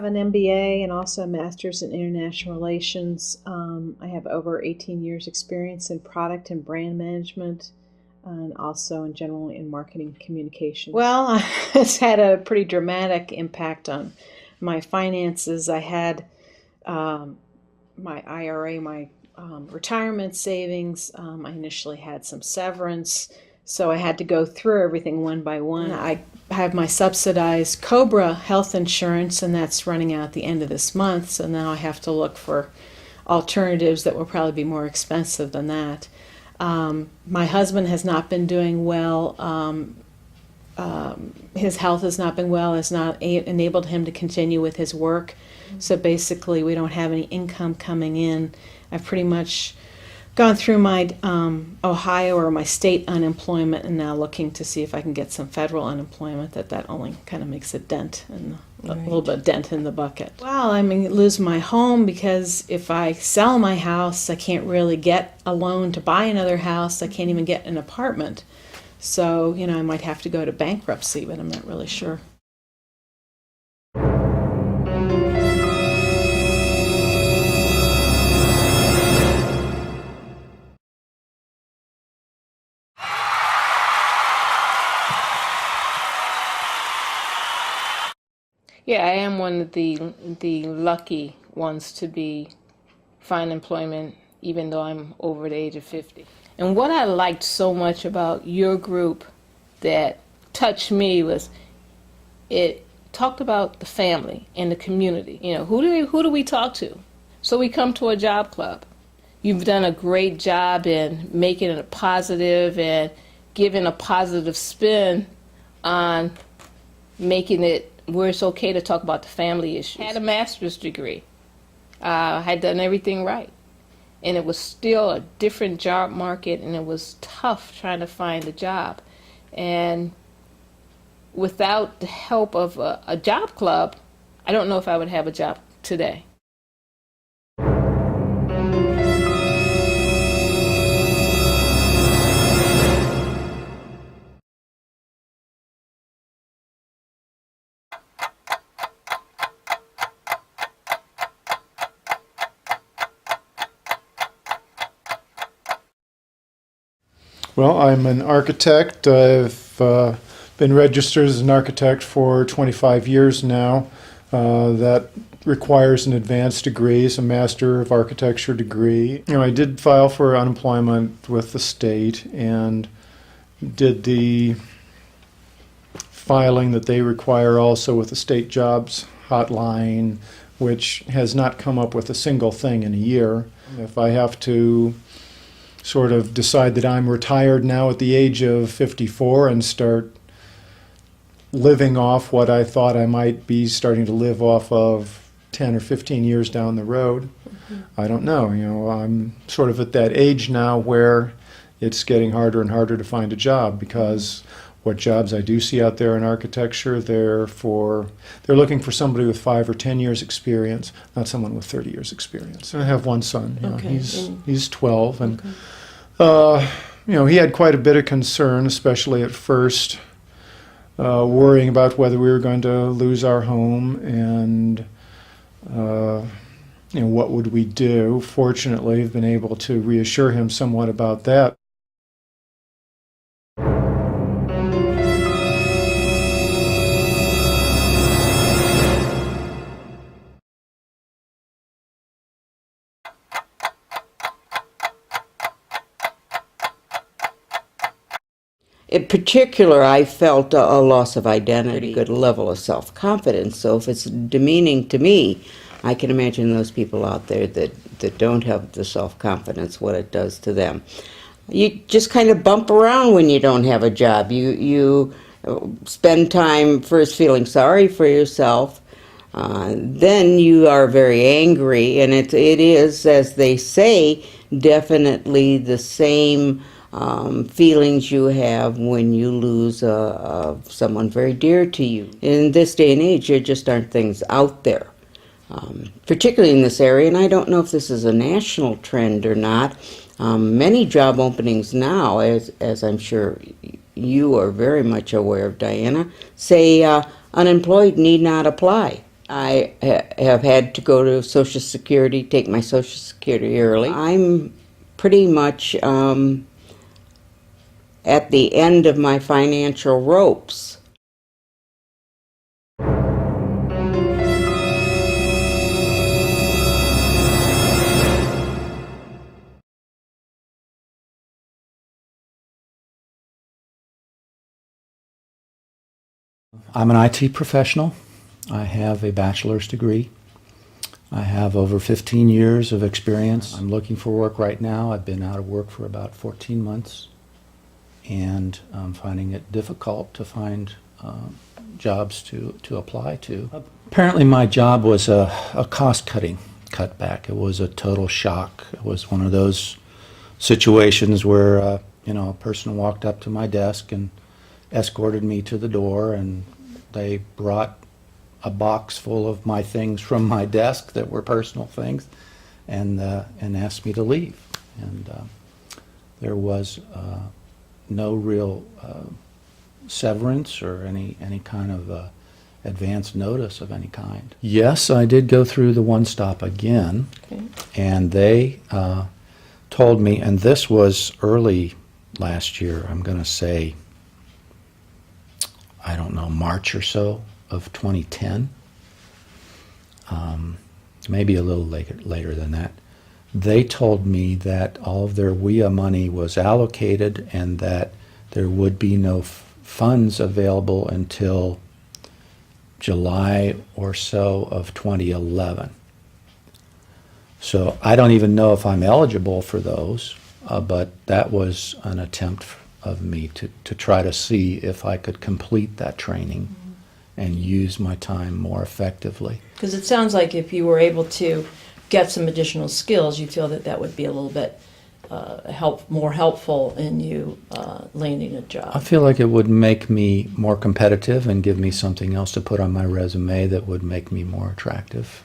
have an MBA and also a master's in international relations. I have over 18 years experience in product and brand management and also in general in marketing communications. Well, it's had a pretty dramatic impact on my finances. I had my IRA, my retirement savings. I initially had some severance, so I had to go through everything one by one. I have my subsidized COBRA health insurance, and that's running out at the end of this month, so now I have to look for alternatives that will probably be more expensive than that. My husband has not been doing well. His health has not been well, has not enabled him to continue with his work. So basically, we don't have any income coming in. I've pretty much gone through my Ohio or my state unemployment and now looking to see if I can get some federal unemployment. That only kind of makes a dent, and a little bit of dent in the bucket. Well, I mean, lose my home because if I sell my house, I can't really get a loan to buy another house. I can't even get an apartment. So, I might have to go to bankruptcy, but I'm not really sure. Yeah, I am one of the lucky ones to find employment, even though I'm over the age of 50. And what I liked so much about your group that touched me was it talked about the family and the community. Who do we talk to? So we come to a job club. You've done a great job in making it a positive and giving a positive spin on making it where it's okay to talk about the family issues. I had a master's degree. I had done everything right. And it was still a different job market, and it was tough trying to find a job. And without the help of a job club, I don't know if I would have a job today. Well, I'm an architect. I've been registered as an architect for 25 years now. That requires an advanced degree, it's a Master of Architecture degree. I did file for unemployment with the state and did the filing that they require also with the state jobs hotline, which has not come up with a single thing in a year. If I have to sort of decide that I'm retired now at the age of 54 and start living off what I thought I might be starting to live off of 10 or 15 years down the road, I don't know. I'm sort of at that age now where it's getting harder and harder to find a job, because what jobs I do see out there in architecture, they're looking for somebody with 5 or 10 years experience, not someone with 30 years experience. I have one son. Okay. He's 12, and he had quite a bit of concern, especially at first, worrying about whether we were going to lose our home and what would we do. Fortunately, I've been able to reassure him somewhat about that. In particular, I felt a loss of identity, a good level of self-confidence. So if it's demeaning to me, I can imagine those people out there that don't have the self-confidence, what it does to them. You just kind of bump around when you don't have a job. You spend time first feeling sorry for yourself, then you are very angry, and it is, as they say, definitely the same feelings you have when you lose someone very dear to you. In this day and age, there just aren't things out there, particularly in this area, and I don't know if this is a national trend or not. Many job openings now, as I'm sure you are very much aware of, Diana, say unemployed need not apply. I have had to go to Social Security, take my Social Security early. I'm pretty much at the end of my financial ropes. I'm an IT professional. I have a bachelor's degree. I have over 15 years of experience. I'm looking for work right now. I've been out of work for about 14 months, and I'm finding it difficult to find jobs to apply to. Apparently my job was a cost-cutting cutback. It was a total shock. It was one of those situations where a person walked up to my desk and escorted me to the door, and they brought a box full of my things from my desk that were personal things, and asked me to leave. And there was no real severance or any kind of advance notice of any kind. Yes, I did go through the One Stop again, Okay. and they told me, and this was early last year, I'm going to say, I don't know, March or so of 2010, maybe a little later than that. They told me that all of their WIA money was allocated and that there would be no funds available until July or so of 2011. So I don't even know if I'm eligible for those, but that was an attempt of me to try to see if I could complete that training and use my time more effectively. Because it sounds like if you were able to get some additional skills, you feel that that would be a little bit more helpful in you landing a I job. feel like it would make me more competitive and give me something else to put on my resume that would make me more attractive.